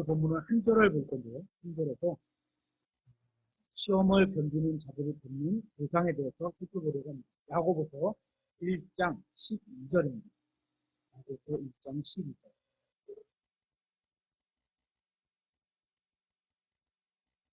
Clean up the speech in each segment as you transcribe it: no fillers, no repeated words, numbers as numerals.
본문은 한 절을 볼 건데요. 한 절에서 시험을 견디는 자들이 받는 보상에 대해서 살펴보려고 합니다. 야고보서 1장 12절입니다. 야고보서 1장 12절.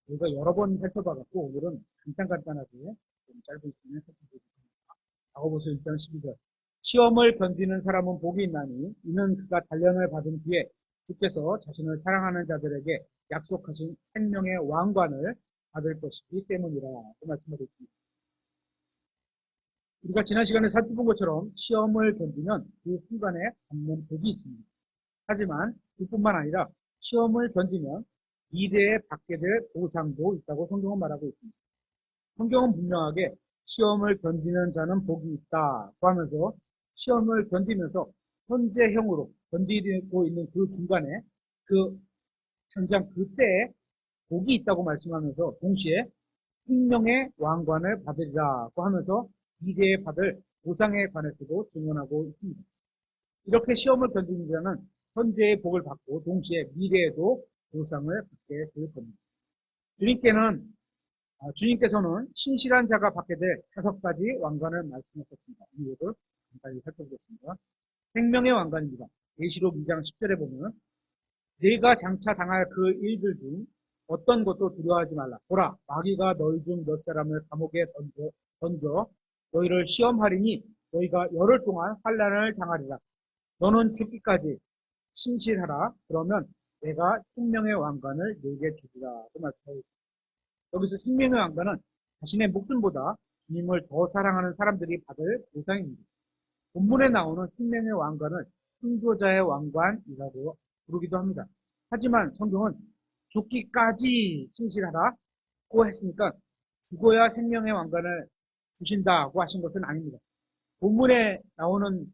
우리가 여러 번 살펴봐갖고 오늘은 간단하게 좀 짧은 시간에 살펴보겠습니다. 야고보서 1장 12절. 시험을 견디는 사람은 복이 있나니 이는 그가 단련을 받은 뒤에 주께서 자신을 사랑하는 자들에게 약속하신 생명의 왕관을 받을 것이기 때문이라 그 말씀을 드렸습니다. 우리가 지난 시간에 살펴본 것처럼 시험을 견디면 그 순간에 받는 복이 있습니다. 하지만 그뿐만 아니라 시험을 견디면 미래에 받게 될 보상도 있다고 성경은 말하고 있습니다. 성경은 분명하게 시험을 견디는 자는 복이 있다고 하면서 시험을 견디면서 현재형으로 견디고 있는 그 중간에 그 당장 그때에 복이 있다고 말씀하면서 동시에 생명의 왕관을 받으리라고 하면서 미래에 받을 보상에 관해서도 증언하고 있습니다. 이렇게 시험을 견디는 자는 현재의 복을 받고 동시에 미래에도 보상을 받게 될 겁니다. 주님께서는 신실한 자가 받게 될 5가지 왕관을 말씀하셨습니다. 이것을 간단히 살펴보겠습니다. 생명의 왕관입니다. 계시록 2장 10절에 보면 네가 장차 당할 그 일들 중 어떤 것도 두려워하지 말라. 보라, 마귀가 너희 중 몇 사람을 감옥에 던져 너희를 시험하리니 너희가 열흘 동안 환난을 당하리라. 너는 죽기까지 신실하라. 그러면 내가 생명의 왕관을 네게 주리라. 그 말씀을 여기서 생명의 왕관은 자신의 목숨보다 주님을 더 사랑하는 사람들이 받을 보상입니다. 본문에 나오는 생명의 왕관을 순교자의 왕관이라고 부르기도 합니다. 하지만 성경은 죽기까지 신실하라고 했으니까 죽어야 생명의 왕관을 주신다고 하신 것은 아닙니다. 본문에 나오는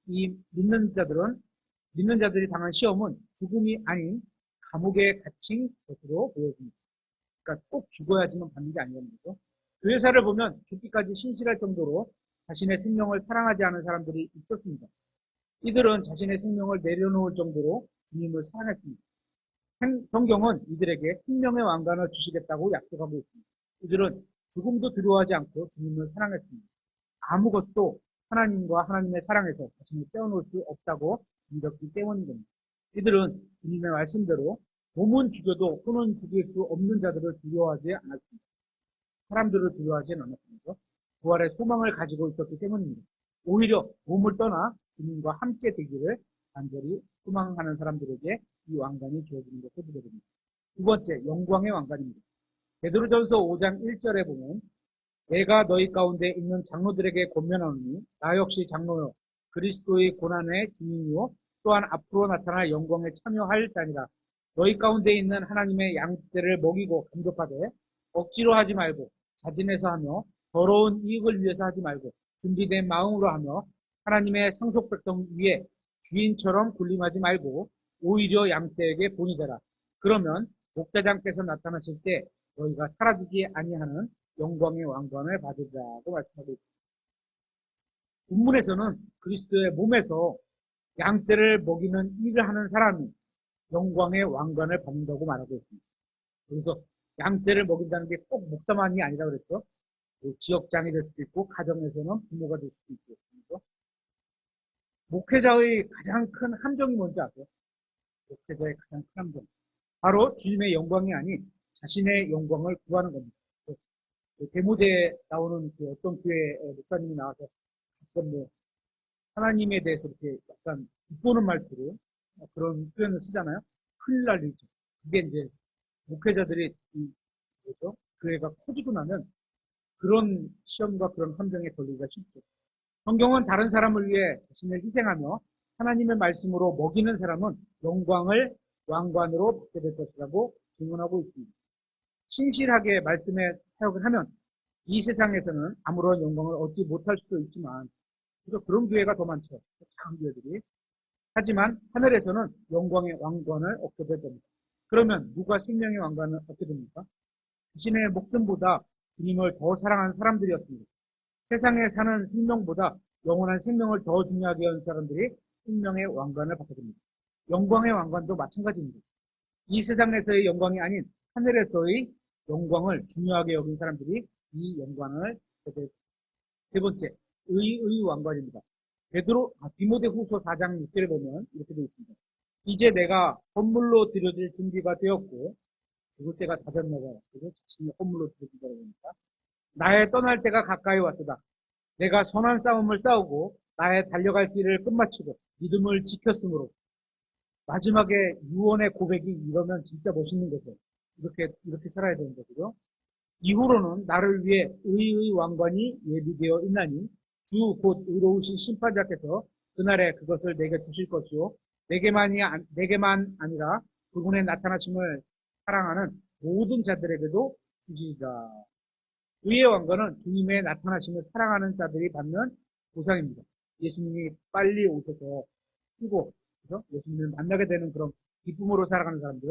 이 믿는 자들이 당한 시험은 죽음이 아닌 감옥에 갇힌 것으로 보여집니다. 그러니까 꼭 죽어야지만 받는 게 아니라는 거죠. 교회사를 보면 죽기까지 신실할 정도로 자신의 생명을 사랑하지 않은 사람들이 있었습니다. 이들은 자신의 생명을 내려놓을 정도로 주님을 사랑했습니다. 성경은 이들에게 생명의 왕관을 주시겠다고 약속하고 있습니다. 이들은 죽음도 두려워하지 않고 주님을 사랑했습니다. 아무것도 하나님과 하나님의 사랑에서 자신을 떼어놓을 수 없다고 믿었기 때문인 겁니다. 이들은 주님의 말씀대로 몸은 죽여도 손은 죽일 수 없는 자들을 두려워하지 않았습니다. 사람들을 두려워하지 않았습니다. 부활의 소망을 가지고 있었기 때문입니다. 오히려 몸을 떠나 주님과 함께 되기를 간절히 소망하는 사람들에게 이 왕관이 주어지는 것을 보게 됩니다. 두 번째, 영광의 왕관입니다. 베드로전서 5장 1절에 보면 내가 너희 가운데 있는 장로들에게 권면하노니 나 역시 장로요 그리스도의 고난의 증인이요 또한 앞으로 나타날 영광에 참여할 자니라. 너희 가운데 있는 하나님의 양떼를 먹이고 감독하되 억지로 하지 말고 자진해서 하며 더러운 이익을 위해서 하지 말고 준비된 마음으로 하며 하나님의 상속 백성 위에 주인처럼 군림하지 말고 오히려 양떼에게 본이 되라. 그러면 목자장께서 나타나실 때 너희가 사라지지 아니하는 영광의 왕관을 받으리라고 말씀하고 있습니다. 본문에서는 그리스도의 몸에서 양떼를 먹이는 일을 하는 사람이 영광의 왕관을 받는다고 말하고 있습니다. 그래서 양떼를 먹인다는 게 꼭 목사만이 아니라 그랬죠. 지역장이 될 수도 있고 가정에서는 부모가 될 수도 있고. 목회자의 가장 큰 함정이 뭔지 아세요? 목회자의 가장 큰 함정. 바로 주님의 영광이 아닌 자신의 영광을 구하는 겁니다. 대무대에 나오는 그 어떤 교회 목사님이 나와서 가끔 하나님에 대해서 이렇게 약간 비꼬는 말투로 그런 표현을 쓰잖아요. 큰일 날 일이죠. 그게 이제 목회자들이 뭐죠? 그 애가 커지고 나면 그런 시험과 그런 함정에 걸리기가 쉽죠. 성경은 다른 사람을 위해 자신을 희생하며 하나님의 말씀으로 먹이는 사람은 영광을 왕관으로 받게 될 것이라고 증언하고 있습니다. 신실하게 말씀에 사역을 하면 이 세상에서는 아무런 영광을 얻지 못할 수도 있지만 그런 교회가 더 많죠. 작은 교회들이. 하지만 하늘에서는 영광의 왕관을 얻게 될 겁니다. 그러면 누가 생명의 왕관을 얻게 됩니까? 자신의 목숨보다 주님을 더 사랑하는 사람들이었습니다. 세상에 사는 생명보다 영원한 생명을 더 중요하게 여는 사람들이 생명의 왕관을 받게 됩니다. 영광의 왕관도 마찬가지입니다. 이 세상에서의 영광이 아닌 하늘에서의 영광을 중요하게 여긴 사람들이 이 영광을 세 번째, 의의 왕관입니다. 디모데후서 4장 6절에 보면 이렇게 되어 있습니다. 이제 내가 선물로 드려질 준비가 되었고 죽을 때가 다졌나 봐요. 그래서 자신이 선물로 드려진다고 합니다. 나의 떠날 때가 가까이 왔도다. 내가 선한 싸움을 싸우고 나의 달려갈 길을 끝마치고 믿음을 지켰으므로 마지막에 유언의 고백이 이러면 진짜 멋있는 거죠. 이렇게 살아야 되는 거죠. 이후로는 나를 위해 의의 왕관이 예비되어 있나니 주 곧 의로우신 심판자께서 그날에 그것을 내게 주실 것이요 내게만 아니라 그분의 나타나심을 사랑하는 모든 자들에게도 주시리라. 의의 왕관은 주님의 나타나심을 사랑하는 자들이 받는 보상입니다. 예수님이 빨리 오셔서 쓰고 예수님을 만나게 되는 그런 기쁨으로 살아가는 사람들.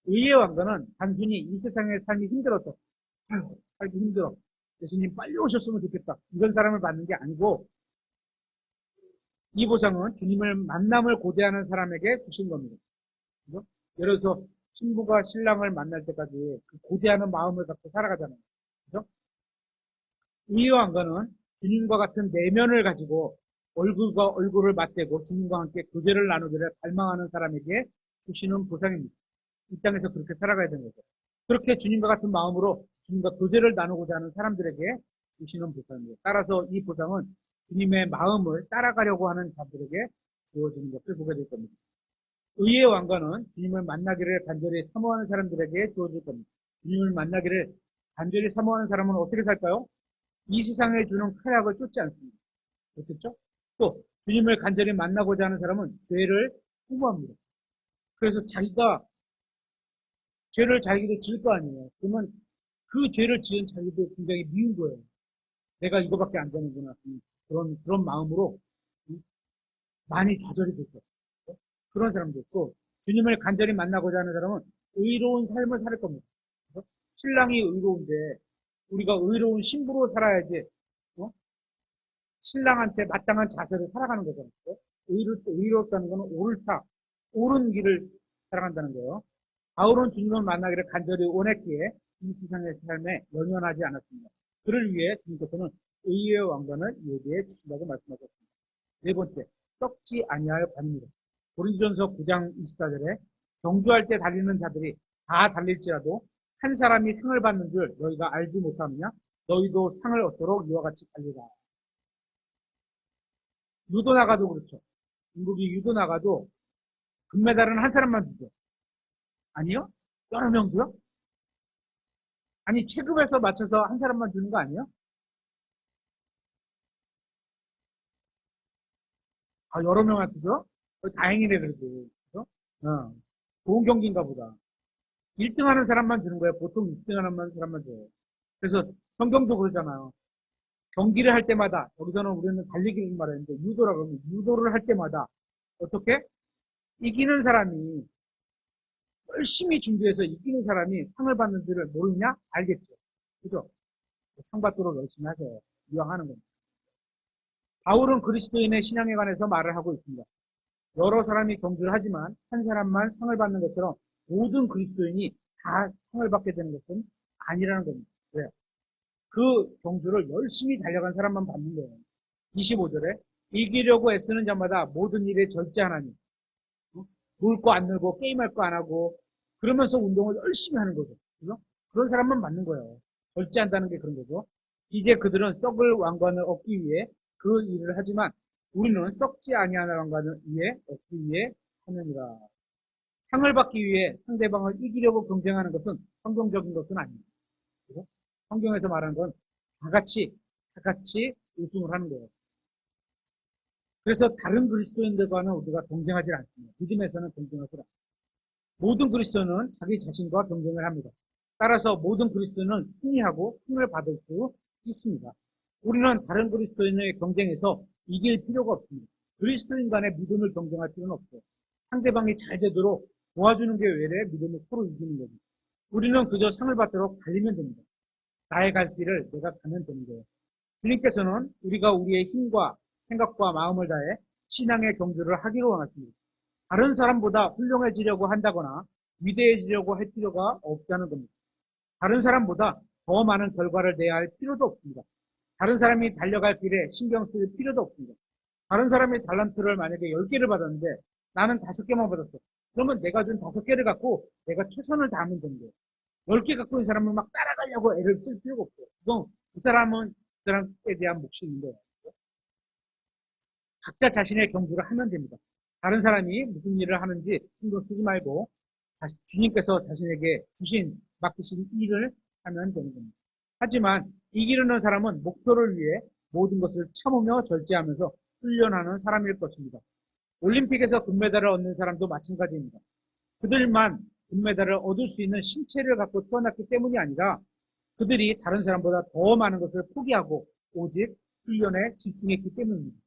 의의 왕관은 단순히 이 세상의 삶이 힘들어서 아유, 살기 힘들어. 예수님 빨리 오셨으면 좋겠다. 이런 사람을 받는 게 아니고 이 보상은 주님을 만남을 고대하는 사람에게 주신 겁니다. 그죠? 예를 들어서 신부가 신랑을 만날 때까지 그 고대하는 마음을 갖고 살아가잖아요. 그죠? 의의 왕관은 주님과 같은 내면을 가지고 얼굴과 얼굴을 맞대고 주님과 함께 교제를 나누기를 갈망하는 사람에게 주시는 보상입니다. 이 땅에서 그렇게 살아가야 되는 거죠. 그렇게 주님과 같은 마음으로 주님과 교제를 나누고자 하는 사람들에게 주시는 보상입니다. 따라서 이 보상은 주님의 마음을 따라가려고 하는 자들에게 주어지는 것을 보게 될 겁니다. 의의 왕관은 주님을 만나기를 간절히 사모하는 사람들에게 주어질 겁니다. 주님을 만나기를 간절히 사모하는 사람은 어떻게 살까요? 이 세상에 주는 쾌락을 쫓지 않습니다. 그렇겠죠? 또 주님을 간절히 만나고자 하는 사람은 죄를 후보합니다. 그래서 자기가 죄를 자기도 지을 거 아니에요. 그러면 그 죄를 지은 자기도 굉장히 미운 거예요. 내가 이거밖에 안 되는구나. 그런 마음으로 많이 좌절이 됐어요. 그런 사람도 있고, 주님을 간절히 만나고자 하는 사람은 의로운 삶을 살 겁니다. 신랑이 의로운데, 우리가 의로운 신부로 살아야지, 신랑한테 마땅한 자세로 살아가는 거잖아요. 의롭다는 것은 옳은 길을 살아간다는 거예요. 바울은 주님을 만나기를 간절히 원했기에 이 세상의 삶에 연연하지 않았습니다. 그를 위해 주님께서는 의의 왕관을 예비해 주신다고 말씀하셨습니다. 네 번째, 썩지 아니할 관입니다. 고린도전서 9장 24절에 경주할 때 달리는 자들이 다 달릴지라도 한 사람이 상을 받는 줄 너희가 알지 못하느냐? 너희도 상을 얻도록 이와 같이 달리라. 유도 나가도 그렇죠. 중국이 유도 나가도 금메달은 한 사람만 주죠. 아니요? 여러 명 줘요? 아니, 체급에서 맞춰서 한 사람만 주는 거 아니에요? 아, 여러 명한테 줘? 다행이네, 그래도. 그죠? 좋은 경기인가 보다. 1등 하는 사람만 주는 거예요. 보통 1등 하는 사람만 줘요. 그래서 성경도 그러잖아요. 경기를 할 때마다, 여기서는 우리는 달리기를 말하는데, 유도라고 하면, 유도를 할 때마다, 어떻게? 이기는 사람이, 열심히 준비해서 이기는 사람이 상을 받는 줄을 모르냐? 알겠죠. 그죠? 상 받도록 열심히 하세요. 이왕 하는 겁니다. 바울은 그리스도인의 신앙에 관해서 말을 하고 있습니다. 여러 사람이 경주를 하지만 한 사람만 상을 받는 것처럼 모든 그리스도인이 다 상을 받게 되는 것은 아니라는 겁니다. 왜요? 그 경주를 열심히 달려간 사람만 받는 거예요. 25절에 이기려고 애쓰는 자마다 모든 일에 절제하나니 놀 거 안 놀고 게임할 거 안 하고 그러면서 운동을 열심히 하는 거죠. 그죠? 그런 사람만 받는 거예요. 절제한다는 게 그런 거죠. 이제 그들은 썩을 왕관을 얻기 위해 그 일을 하지만 우리는 썩지 아니하는 왕관을 얻기 위해 하느니라. 상을 받기 위해 상대방을 이기려고 경쟁하는 것은 성경적인 것은 아닙니다. 그죠? 성경에서 말하는 건 다 같이 우승을 하는 거예요. 그래서 다른 그리스도인들과는 우리가 경쟁하지 않습니다. 믿음에서는 경쟁하지 않습니다. 모든 그리스도는 자기 자신과 경쟁을 합니다. 따라서 모든 그리스도는 승리하고 힘을 받을 수 있습니다. 우리는 다른 그리스도인의 경쟁에서 이길 필요가 없습니다. 그리스도인 간의 믿음을 경쟁할 필요는 없어요. 상대방이 잘 되도록 도와주는 게 외래 믿음을 서로 이기는 겁니다. 우리는 그저 상을 받도록 달리면 됩니다. 나의 갈 길을 내가 가면 되는 거예요. 주님께서는 우리가 우리의 힘과 생각과 마음을 다해 신앙의 경주를 하기로 원하십니다. 다른 사람보다 훌륭해지려고 한다거나 위대해지려고 할 필요가 없다는 겁니다. 다른 사람보다 더 많은 결과를 내야 할 필요도 없습니다. 다른 사람이 달려갈 길에 신경 쓸 필요도 없습니다. 다른 사람이 달란트를 만약에 10개를 받았는데 나는 5개만 받았어. 그러면 내가 준 5개를 갖고 내가 최선을 다하면 되는 거예요. 10개 갖고 있는 사람은 막 따라가려고 애를 쓸 필요가 없어요. 그건 그 사람은 그 사람에 대한 몫이 있는 거예요. 각자 자신의 경주를 하면 됩니다. 다른 사람이 무슨 일을 하는지 신경 쓰지 말고 주님께서 자신에게 맡기신 일을 하면 되는 겁니다. 하지만 이기려는 사람은 목표를 위해 모든 것을 참으며 절제하면서 훈련하는 사람일 것입니다. 올림픽에서 금메달을 얻는 사람도 마찬가지입니다. 그들만 금메달을 얻을 수 있는 신체를 갖고 태어났기 때문이 아니라 그들이 다른 사람보다 더 많은 것을 포기하고 오직 훈련에 집중했기 때문입니다.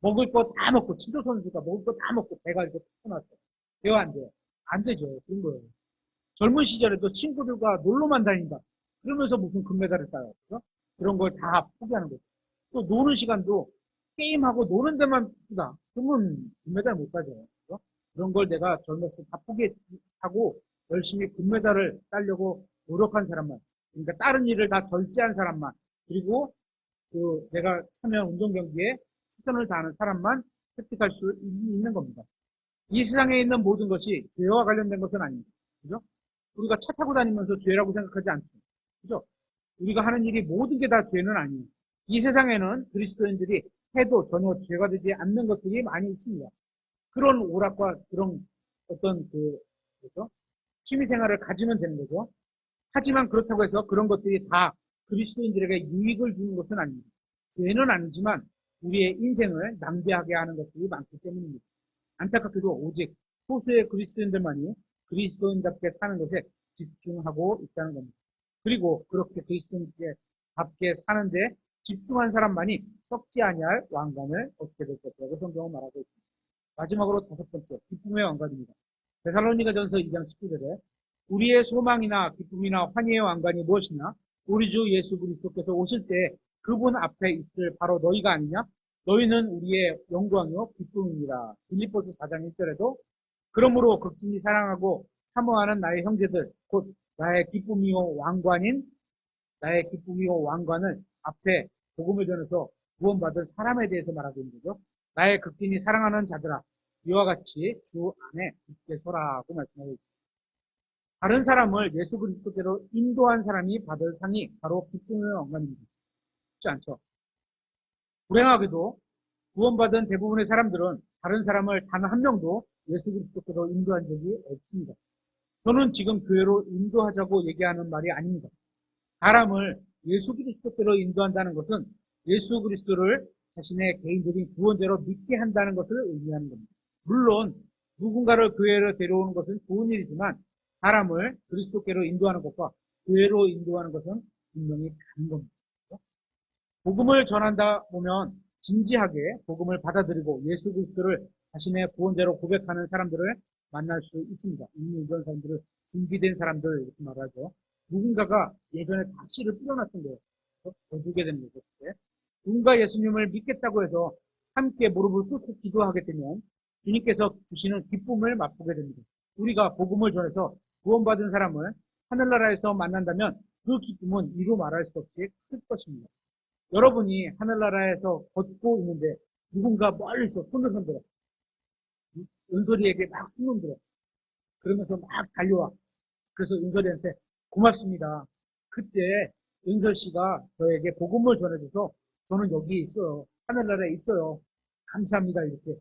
먹을 거 다 먹고, 치료 선수가 먹을 거 다 먹고 배가 이렇게 터놨어요. 돼요, 안 돼요? 안 되죠. 그런 거예요. 젊은 시절에도 친구들과 놀러만 다닌다. 그러면서 무슨 금메달을 따요. 그죠? 그런 걸 다 포기하는 거죠. 또 노는 시간도 게임하고 노는 데만 쓰다. 그러면 금메달 못 따죠. 그죠? 그런 걸 내가 젊었을 때 다 포기하고 열심히 금메달을 따려고 노력한 사람만, 그러니까 다른 일을 다 절제한 사람만, 그리고 그 내가 참여한 운동 경기에 최선을 다하는 사람만 획득할 수 있는 겁니다. 이 세상에 있는 모든 것이 죄와 관련된 것은 아닙니다. 그죠? 우리가 차 타고 다니면서 죄라고 생각하지 않죠. 그죠? 우리가 하는 일이 모든 게 다 죄는 아니에요. 이 세상에는 그리스도인들이 해도 전혀 죄가 되지 않는 것들이 많이 있습니다. 그런 오락과 그런 어떤 그죠? 취미 생활을 가지면 되는 거죠. 하지만 그렇다고 해서 그런 것들이 다 그리스도인들에게 유익을 주는 것은 아닙니다. 죄는 아니지만 우리의 인생을 낭비하게 하는 것들이 많기 때문입니다. 안타깝게도 오직 소수의 그리스도인들만이 그리스도인답게 사는 것에 집중하고 있다는 겁니다. 그리고 그렇게 그리스도인답게 사는데 집중한 사람만이 썩지 아니할 왕관을 얻게 될 것이라고 성경은 말하고 있습니다. 마지막으로 5번째, 기쁨의 왕관입니다. 데살로니가전서 2장 19절에 우리의 소망이나 기쁨이나 환희의 왕관이 무엇이냐? 우리 주 예수 그리스도께서 오실 때 그분 앞에 있을 바로 너희가 아니냐? 너희는 우리의 영광이요 기쁨입니다. 빌립보서 4장 1절에도 그러므로 극진히 사랑하고 사모하는 나의 형제들 곧 나의 기쁨이요 왕관을 앞에 복음을 전해서 구원받은 사람에 대해서 말하고 있는 거죠. 나의 극진히 사랑하는 자들아 이와 같이 주 안에 굳게 서라고 말씀하고 있습니다. 다른 사람을 예수 그리스도께로 인도한 사람이 받을 상이 바로 기쁨의 왕관입니다. 쉽지 않죠. 불행하게도 구원받은 대부분의 사람들은 다른 사람을 단 한 명도 예수 그리스도께로 인도한 적이 없습니다. 저는 지금 교회로 인도하자고 얘기하는 말이 아닙니다. 사람을 예수 그리스도께로 인도한다는 것은 예수 그리스도를 자신의 개인적인 구원자로 믿게 한다는 것을 의미하는 겁니다. 물론 누군가를 교회로 데려오는 것은 좋은 일이지만 사람을 그리스도께로 인도하는 것과 교회로 인도하는 것은 분명히 다른 겁니다. 복음을 전한다 보면 진지하게 복음을 받아들이고 예수 그리스도를 자신의 구원자로 고백하는 사람들을 만날 수 있습니다. 이미 이런 사람들을 준비된 사람들 이렇게 말하죠. 누군가가 예전에 다 씨를 뿌려놨던 거예요. 거두게 되는 거죠. 누군가 예수님을 믿겠다고 해서 함께 무릎을 꿇고 기도하게 되면 주님께서 주시는 기쁨을 맛보게 됩니다. 우리가 복음을 전해서 구원받은 사람을 하늘나라에서 만난다면 그 기쁨은 이루 말할 수 없이 클 것입니다. 여러분이 하늘나라에서 걷고 있는데 누군가 멀리서 손을 흔들어 은솔이에게 막 손 흔들어 그러면서 막 달려와. 그래서 은솔이한테 고맙습니다. 그때 은솔 씨가 저에게 복음을 전해줘서 저는 여기 있어요. 하늘나라에 있어요. 감사합니다. 이렇게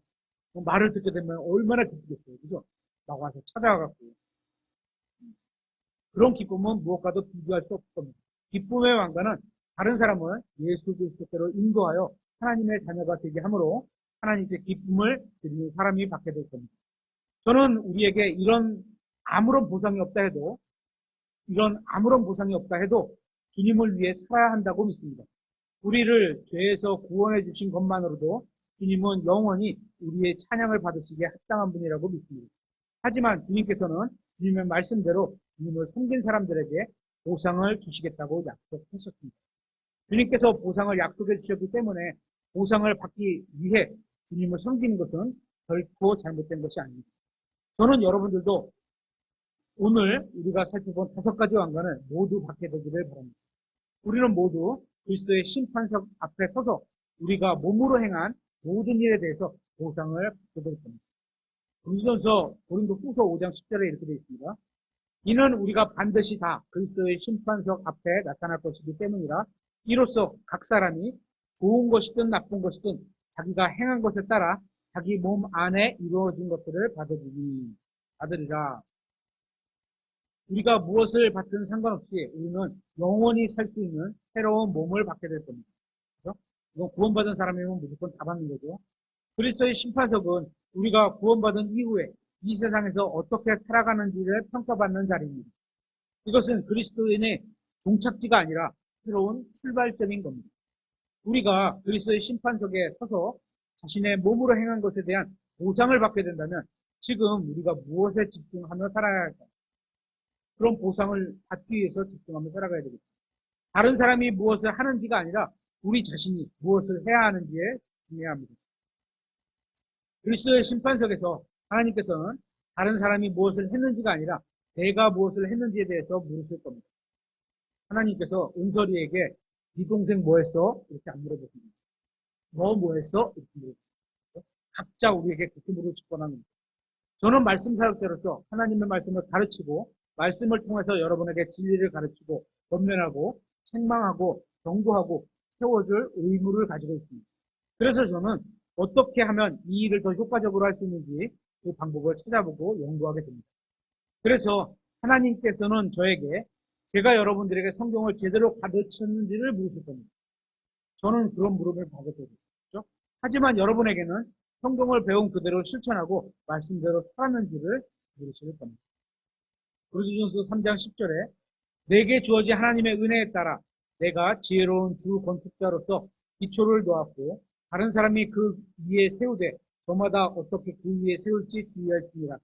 말을 듣게 되면 얼마나 기쁘겠어요. 그죠? 막 와서 찾아와갖고. 그런 기쁨은 무엇과도 비교할 수 없을 겁니다. 기쁨의 왕관은 다른 사람을 예수 그리스도께로 인도하여 하나님의 자녀가 되게 함으로 하나님께 기쁨을 드리는 사람이 받게 될 겁니다. 저는 우리에게 이런 아무런 보상이 없다 해도 주님을 위해 살아야 한다고 믿습니다. 우리를 죄에서 구원해 주신 것만으로도 주님은 영원히 우리의 찬양을 받으시기에 합당한 분이라고 믿습니다. 하지만 주님께서는 주님의 말씀대로 주님을 섬긴 사람들에게 보상을 주시겠다고 약속하셨습니다. 주님께서 보상을 약속해 주셨기 때문에 보상을 받기 위해 주님을 섬기는 것은 결코 잘못된 것이 아닙니다. 저는 여러분들도 오늘 우리가 살펴본 5가지 왕관을 모두 받게 되기를 바랍니다. 우리는 모두 그리스도의 심판석 앞에 서서 우리가 몸으로 행한 모든 일에 대해서 보상을 받게 될 겁니다. 고린도전서 고린도후서 5장 10절에 이렇게 되어 있습니다. 이는 우리가 반드시 다 그리스도의 심판석 앞에 나타날 것이기 때문이라. 이로써 각 사람이 좋은 것이든 나쁜 것이든 자기가 행한 것에 따라 자기 몸 안에 이루어진 것들을 받으리라. 우리가 무엇을 받든 상관없이 우리는 영원히 살 수 있는 새로운 몸을 받게 될 겁니다. 그렇죠? 이건 구원받은 사람이면 무조건 다 받는 거죠. 그리스도의 심판석은 우리가 구원받은 이후에 이 세상에서 어떻게 살아가는지를 평가받는 자리입니다. 이것은 그리스도인의 종착지가 아니라 새로운 출발점인 겁니다. 우리가 그리스도의 심판석에 서서 자신의 몸으로 행한 것에 대한 보상을 받게 된다면 지금 우리가 무엇에 집중하며 살아야 할까? 그런 보상을 받기 위해서 집중하며 살아가야 되겠죠. 다른 사람이 무엇을 하는지가 아니라 우리 자신이 무엇을 해야 하는지에 집중해야 합니다. 그리스도의 심판석에서 하나님께서는 다른 사람이 무엇을 했는지가 아니라 내가 무엇을 했는지에 대해서 물으실 겁니다. 하나님께서 은설이에게 네 동생 뭐 했어? 이렇게 안 물어보십니다. 너 뭐 했어? 이렇게 물어보십니다. 각자 우리에게 그렇게 물을 뻔합니다. 저는 말씀 사역자로서 하나님의 말씀을 가르치고 말씀을 통해서 여러분에게 진리를 가르치고 권면하고 책망하고 경고하고 세워줄 의무를 가지고 있습니다. 그래서 저는 어떻게 하면 이 일을 더 효과적으로 할 수 있는지 그 방법을 찾아보고 연구하게 됩니다. 그래서 하나님께서는 저에게 제가 여러분들에게 성경을 제대로 가르쳤는지를 물으실 겁니다. 저는 그런 물음을 받게 되죠. 하지만 여러분에게는 성경을 배운 그대로 실천하고 말씀대로 살았는지를 물으실 겁니다. 고린도전서 3장 10절에 내게 주어진 하나님의 은혜에 따라 내가 지혜로운 주 건축자로서 기초를 놓았고 다른 사람이 그 위에 세우되 저마다 어떻게 그 위에 세울지 주의할지니라.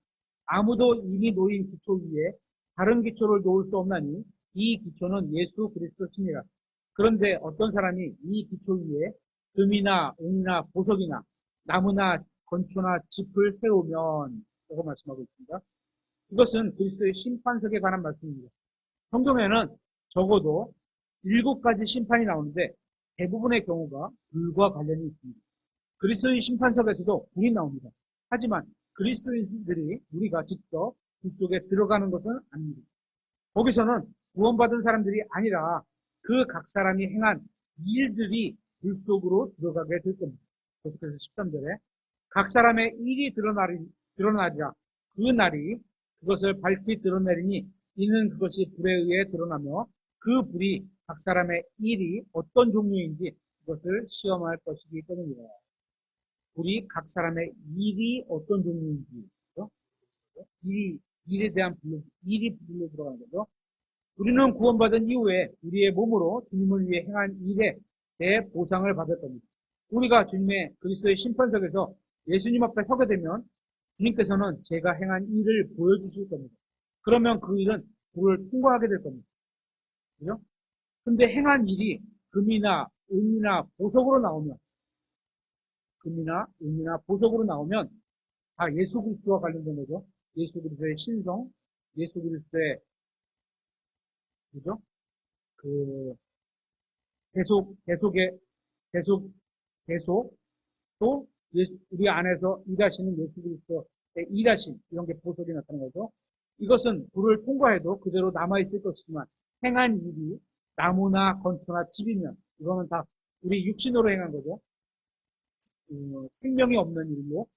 아무도 이미 놓인 기초 위에 다른 기초를 놓을 수 없나니 이 기초는 예수 그리스도시니라. 그런데 어떤 사람이 이 기초 위에 금이나 은이나 보석이나 나무나 건초나 짚을 세우면 라고 말씀하고 있습니다. 이것은 그리스도의 심판석에 관한 말씀입니다. 성경에는 적어도 7가지 심판이 나오는데 대부분의 경우가 불과 관련이 있습니다. 그리스도의 심판석에서도 불이 나옵니다. 하지만 그리스도인들이 우리가 직접 불 속에 들어가는 것은 아닙니다. 거기서는 구원받은 사람들이 아니라 그 각 사람이 행한 일들이 불 속으로 들어가게 될 겁니다. 계속해서 13절에 각 사람의 일이 드러나리라. 그 날이 그것을 밝히 드러내리니 이는 그것이 불에 의해 드러나며 그 불이 각 사람의 일이 어떤 종류인지 그것을 시험할 것이기 때문이다. 불이 각 사람의 일이 어떤 종류인지, 그렇죠? 일에 대한 일이 불로 들어가는 거죠. 우리는 구원받은 이후에 우리의 몸으로 주님을 위해 행한 일에 대해 보상을 받을 겁니다. 우리가 주님의 그리스도의 심판석에서 예수님 앞에 서게 되면 주님께서는 제가 행한 일을 보여주실 겁니다. 그러면 그 일은 불을 통과하게 될 겁니다. 그죠? 근데 행한 일이 금이나 은이나 보석으로 나오면 다 예수 그리스도와 관련된 거죠. 예수 그리스도의 신성, 예수 그리스도의 그죠? 그 계속 또 우리 안에서 일하시는 예수 그리스도의 일하심 이런 게 보석이 나타나는 거죠. 이것은 불을 통과해도 그대로 남아 있을 것이지만 행한 일이 나무나 건초나 집이면 이거는 다 우리 육신으로 행한 거죠. 생명이 없는 일로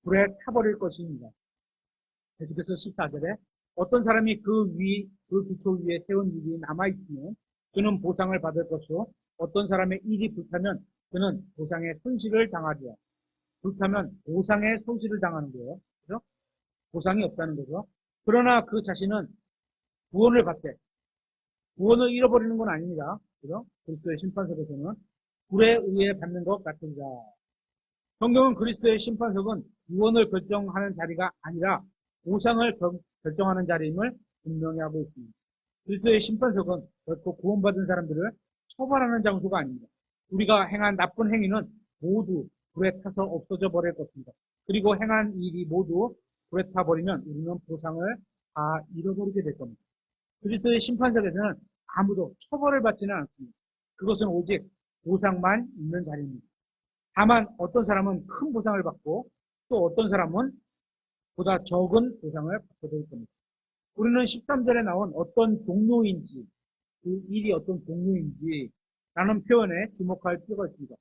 불에 타버릴 것입니다. 계속해서 14절에 어떤 사람이 그 기초 위에 세운 일이 남아있으면 그는 보상을 받을 것이요. 어떤 사람의 일이 불타면 그는 보상의 손실을 당하리라. 불타면 보상의 손실을 당하는 거예요. 그죠? 보상이 없다는 거죠. 그러나 그 자신은 구원을 받되 구원을 잃어버리는 건 아닙니다. 그죠? 그리스도의 심판석에서는 불에 의해 받는 것 같습니다. 성경은 그리스도의 심판석은 구원을 결정하는 자리가 아니라 보상을 결정하는 자리임을 분명히 하고 있습니다. 그리스도의 심판석은 결코 구원받은 사람들을 처벌하는 장소가 아닙니다. 우리가 행한 나쁜 행위는 모두 불에 타서 없어져 버릴 것입니다. 그리고 행한 일이 모두 불에 타버리면 우리는 보상을 다 잃어버리게 될 겁니다. 그리스도의 심판석에서는 아무도 처벌을 받지는 않습니다. 그것은 오직 보상만 있는 자리입니다. 다만 어떤 사람은 큰 보상을 받고 또 어떤 사람은 보다 적은 보상을 받게 될 겁니다. 우리는 13절에 나온 어떤 종류인지, 그 일이 어떤 종류인지 라는 표현에 주목할 필요가 있습니다.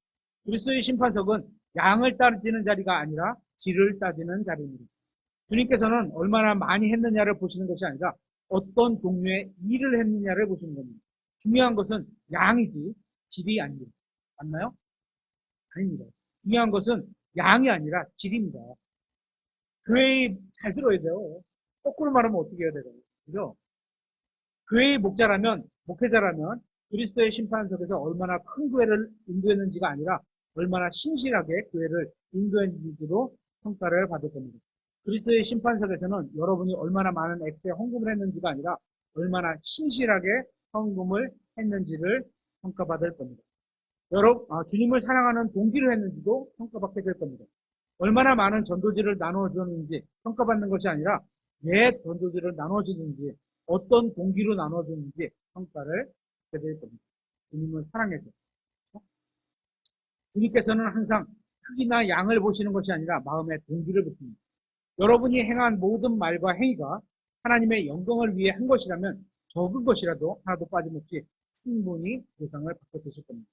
그리스도의 심판석은 양을 따지는 자리가 아니라 질을 따지는 자리입니다. 주님께서는 얼마나 많이 했느냐를 보시는 것이 아니라 어떤 종류의 일을 했느냐를 보시는 겁니다. 중요한 것은 양이지 질이 아닙니다. 맞나요? 아닙니다. 중요한 것은 양이 아니라 질입니다. 교회에 잘 들어야 돼요. 거꾸로 말하면 어떻게 해야 되나요? 그죠? 교회의 목회자라면 그리스도의 심판석에서 얼마나 큰 교회를 인도했는지가 아니라 얼마나 신실하게 교회를 인도했는지로 평가를 받을 겁니다. 그리스도의 심판석에서는 여러분이 얼마나 많은 액수의 헌금을 했는지가 아니라 얼마나 신실하게 헌금을 했는지를 평가받을 겁니다. 주님을 사랑하는 동기를 했는지도 평가받게 될 겁니다. 얼마나 많은 전도지를 나눠주는지 평가받는 것이 아니라 왜 전도지를 나눠주는지 어떤 동기로 나눠주는지 평가를 받게 될 겁니다. 주님을 사랑해서. 주님께서는 항상 크기나 양을 보시는 것이 아니라 마음의 동기를 보십니다. 여러분이 행한 모든 말과 행위가 하나님의 영광을 위해 한 것이라면 적은 것이라도 하나도 빠짐없이 충분히 보상을 받게 되실 겁니다.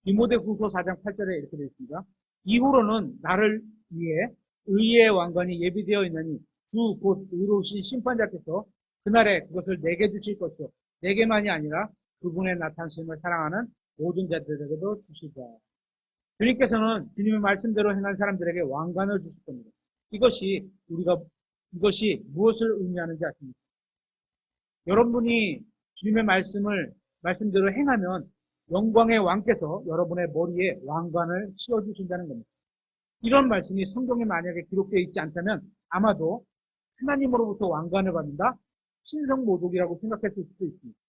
디모데후서 4장 8절에 이렇게 되어 있습니다. 이후로는 나를 위해 의의 왕관이 예비되어 있느니 주 곧 의로우신 심판자께서 그날에 그것을 내게 주실 것이요 내게만이 아니라 그분의 나타나심을 사랑하는 모든 자들에게도 주시자. 주님께서는 주님의 말씀대로 행한 사람들에게 왕관을 주실 겁니다. 이것이 무엇을 의미하는지 아십니까? 여러분이 주님의 말씀대로 행하면 영광의 왕께서 여러분의 머리에 왕관을 씌워주신다는 겁니다. 이런 말씀이 성경에 만약에 기록되어 있지 않다면 아마도 하나님으로부터 왕관을 받는다? 신성모독이라고 생각했을 수도 있습니다.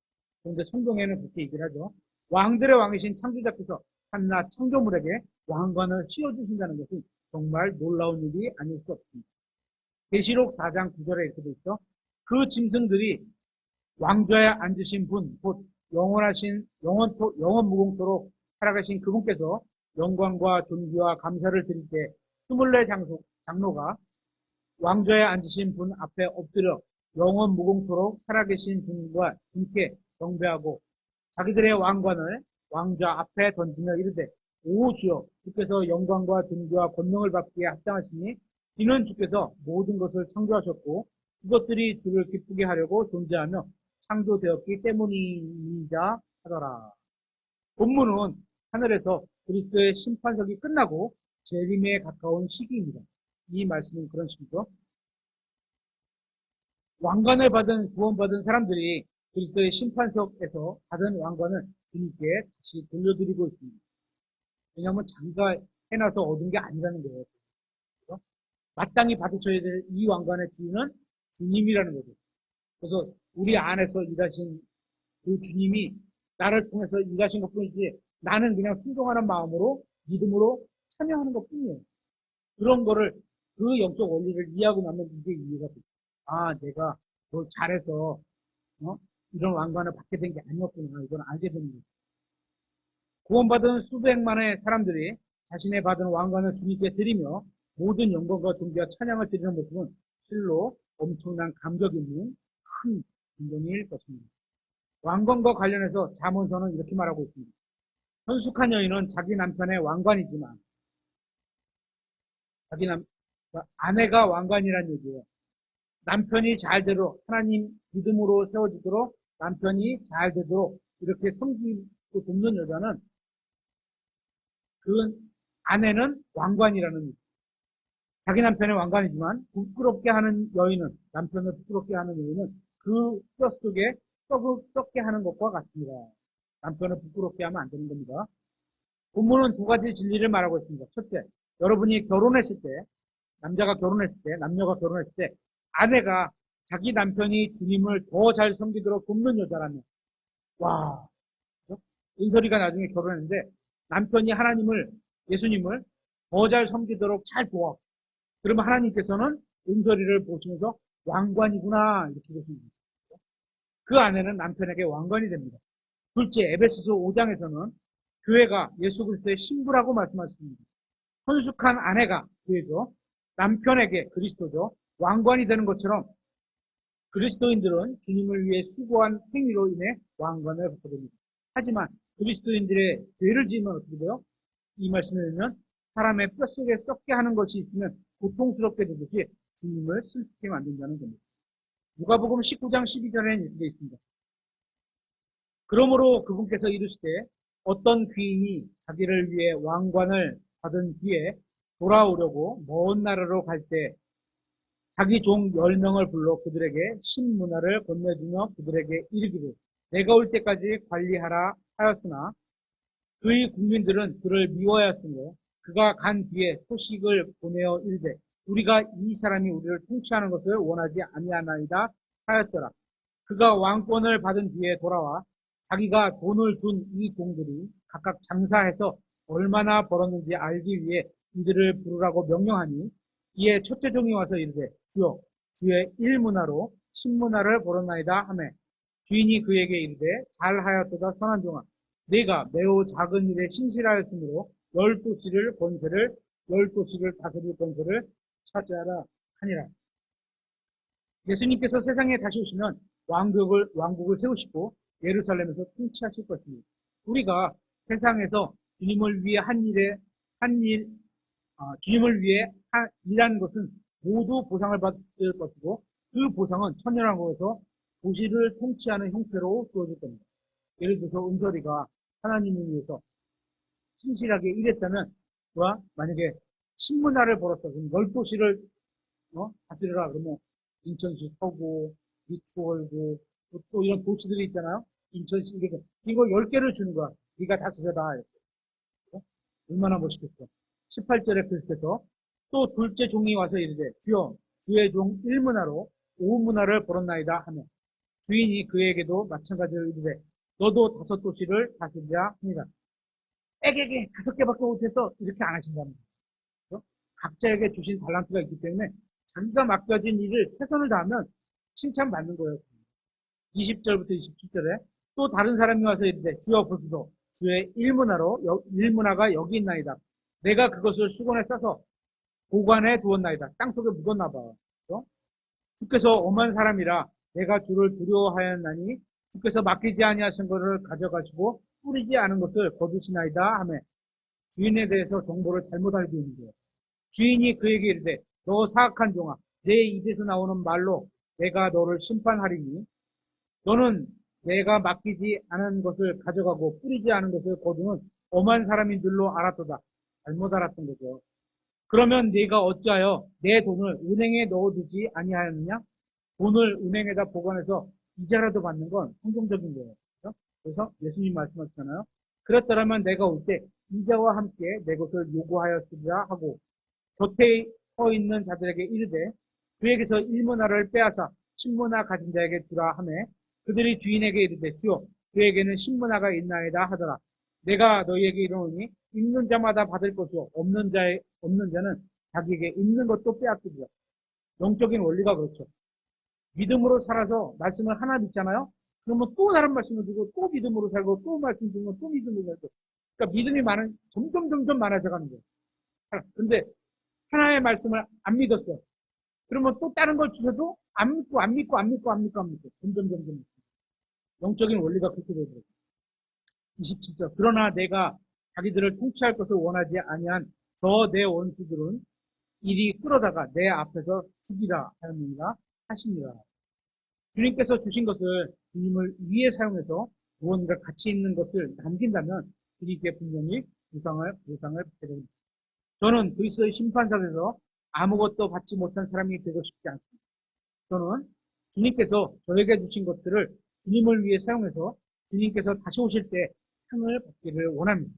그런데 성경에는 그렇게 얘기를 하죠. 왕들의 왕이신 창조자께서 한낱 창조물에게 왕관을 씌워주신다는 것은 정말 놀라운 일이 아닐 수 없습니다. 계시록 4장 9절에 이렇게 되어 있죠. 그 짐승들이 왕좌에 앉으신 분, 곧 영원 무궁토록 살아가신 그분께서 영광과 존귀와 감사를 드릴 때 24 장로가 왕좌에 앉으신 분 앞에 엎드려 영원 무궁토록 살아계신 분과 분께 경배하고 자기들의 왕관을 왕좌 앞에 던지며 이르되 오 주여 주께서 영광과 존귀와 권능을 받기에 합당하시니 이는 주께서 모든 것을 창조하셨고 그것들이 주를 기쁘게 하려고 존재하며 창조되었기 때문이자 하더라. 본문은 하늘에서 그리스도의 심판석이 끝나고 재림에 가까운 시기입니다. 이 말씀은 그런 식이죠. 왕관을 구원받은 사람들이 그리스도의 심판석에서 받은 왕관을 주님께 다시 돌려드리고 있습니다. 왜냐하면 자기가 해놔서 얻은 게 아니라는 거예요. 그렇죠? 마땅히 받으셔야 될 이 왕관의 주인은 주님이라는 거죠. 그래서 우리 안에서 일하신 그 주님이 나를 통해서 일하신 것 뿐이지 나는 그냥 순종하는 마음으로 믿음으로 참여하는 것 뿐이에요. 그런 거를 그 영적 원리를 이해하고 나면 이게 이해가 돼요. 아, 내가 뭘 잘해서 이런 왕관을 받게 된 게 아니었구나. 이걸 알게 되는 거예요. 구원받은 수백만의 사람들이 자신의 받은 왕관을 주님께 드리며 모든 영광과 존귀와 찬양을 드리는 모습은 실로 엄청난 감격 있는 큰 감동일 것입니다. 왕관과 관련해서 잠언서는 이렇게 말하고 있습니다. 현숙한 여인은 자기 남편의 왕관이지만 아내가 왕관이란 얘기예요. 남편이 잘되도록 하나님 믿음으로 세워지도록 남편이 잘되도록 이렇게 섬기고 돕는 여자는 그 아내는 왕관이라는 얘기예요. 자기 남편의 왕관이지만 부끄럽게 하는 여인은 남편을 부끄럽게 하는 여인은 그 뼈 속에 썩게 하는 것과 같습니다. 남편을 부끄럽게 하면 안 되는 겁니다. 본문은 두 가지 진리를 말하고 있습니다. 첫째, 여러분이 결혼했을 때, 남녀가 결혼했을 때 아내가 자기 남편이 주님을 더 잘 섬기도록 돕는 여자라면 와, 은설이가 나중에 결혼했는데 남편이 예수님을 더 잘 섬기도록 잘 도와. 그러면 하나님께서는 은설이를 보시면서 왕관이구나 이렇게 보시면 됩니다. 그 아내는 남편에게 왕관이 됩니다. 둘째, 에베소서 5장에서는 교회가 예수 그리스도의 신부라고 말씀하십니다. 혼숙한 아내가 교회죠. 남편에게 그리스도죠. 왕관이 되는 것처럼 그리스도인들은 주님을 위해 수고한 행위로 인해 왕관을 받게 됩니다. 하지만 그리스도인들의 죄를 지으면 어떻게 돼요? 이 말씀을 보면 사람의 뼛속에 썩게 하는 것이 있으면 고통스럽게 되듯이 주님을 슬프게 만든다는 겁니다. 누가복음 19장 12절에는 이렇게 되어 있습니다. 그러므로 그분께서 이르시되 어떤 귀인이 자기를 위해 왕관을 받은 뒤에 돌아오려고 먼 나라로 갈 때 자기 종 10명을 불러 그들에게 신문화를 건네주며 그들에게 이르기를 내가 올 때까지 관리하라 하였으나 그의 국민들은 그를 미워하였으므로 그가 간 뒤에 소식을 보내어 이르되 우리가 이 사람이 우리를 통치하는 것을 원하지 아니하나이다 하였더라. 그가 왕권을 받은 뒤에 돌아와 자기가 돈을 준 이 종들이 각각 장사해서 얼마나 벌었는지 알기 위해 이들을 부르라고 명령하니 이에 첫째 종이 와서 이르되 주여 주의 일문화로 십문화를 벌었나이다 하매 주인이 그에게 이르되 잘하였도다 선한 종아 네가 매우 작은 일에 신실하였으므로 12시를 권세를 12시를 다스릴 권세를 차지하라 하니라. 예수님께서 세상에 다시 오시면 왕국을 세우시고 예루살렘에서 통치하실 것입니다. 우리가 세상에서 주님을 위해 주님을 위해 일한 것은 모두 보상을 받을 것이고 그 보상은 천년왕국에서 도시를 통치하는 형태로 주어질 겁니다. 예를 들어서 은설이가 하나님을 위해서 신실하게 일했다면 그가 만약에 신문화를 벌었어. 그럼 10도시를 다스려라. 그러면 인천시 서구, 미추홀구, 또 이런 도시들이 있잖아요. 인천시, 이거 10개를 주는 거야. 네가 다스려라. 이렇게. 얼마나 멋있겠어. 18절에 그렇게서 또 둘째 종이 와서 이르되 주여 주의 종 1문화로 5문화를 벌었나이다 하며 주인이 그에게도 마찬가지로 이르되 너도 5도시를 다스리라 합니다. 에게게 5개밖에 못해서 이렇게 안 하신다는 거죠. 각자에게 주신 달란트가 있기 때문에 자기가 맡겨진 일을 최선을 다하면 칭찬받는 거예요. 20절부터 27절에 또 다른 사람이 와서 이르되 주여 보소서 주의 일문화가 여기 있나이다. 내가 그것을 수건에 싸서 보관해 두었나이다. 땅속에 묻었나 봐요. 그렇죠? 주께서 엄한 사람이라 내가 주를 두려워하였나니 주께서 맡기지 아니하신 것을 가져가시고 뿌리지 않은 것을 거두시나이다 하며 주인에 대해서 정보를 잘못 알고 있는 거예요. 주인이 그에게 이르되 너 사악한 종아 내 입에서 나오는 말로 내가 너를 심판하리니 너는 내가 맡기지 않은 것을 가져가고 뿌리지 않은 것을 거두는 엄한 사람인 줄로 알았도다. 잘못 알았던 거죠. 그러면 네가 어찌하여 내 돈을 은행에 넣어두지 아니하였느냐? 돈을 은행에다 보관해서 이자라도 받는 건 성경적인 거예요. 그렇죠? 그래서 예수님 말씀하셨잖아요. 그렇다면 내가 올 때 이자와 함께 내 것을 요구하였으리라 하고 곁에 서 있는 자들에게 이르되 그에게서 1문화를 빼앗아 10문화 가진 자에게 주라 하매 그들이 주인에게 이르되 주여 그에게는 10문화가 있나이다 하더라. 내가 너희에게 이르노니 있는 자마다 받을 것이요 없는 자는 자기에게 있는 것도 빼앗기리라. 영적인 원리가 그렇죠. 믿음으로 살아서 말씀을 하나 믿잖아요. 그러면 또 다른 말씀을 주고 또 믿음으로 살고 또 말씀 주면 또 믿음으로 살고. 그러니까 믿음이 점점 많아져 가는 거예요. 근데 하나의 말씀을 안 믿었어요. 그러면 또 다른 걸 주셔도 안 믿고 점점. 영적인 원리가 그렇게 되더라고요. 27절. 그러나 내가 자기들을 통치할 것을 원하지 아니한 저 내 원수들은 이리 끌어다가 내 앞에서 죽이라 하시니라. 주님께서 주신 것을 주님을 위해 사용해서 무언가 가치 있는 것을 남긴다면 주님께 분명히 보상을 받게 됩니다. 저는 그리스도의 심판석에서 아무것도 받지 못한 사람이 되고 싶지 않습니다. 저는 주님께서 저에게 주신 것들을 주님을 위해 사용해서 주님께서 다시 오실 때 상을 받기를 원합니다.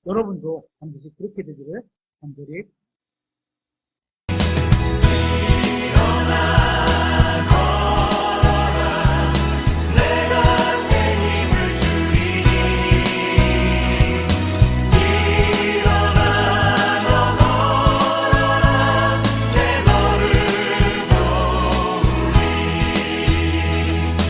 여러분도 반드시 그렇게 되기를 간절히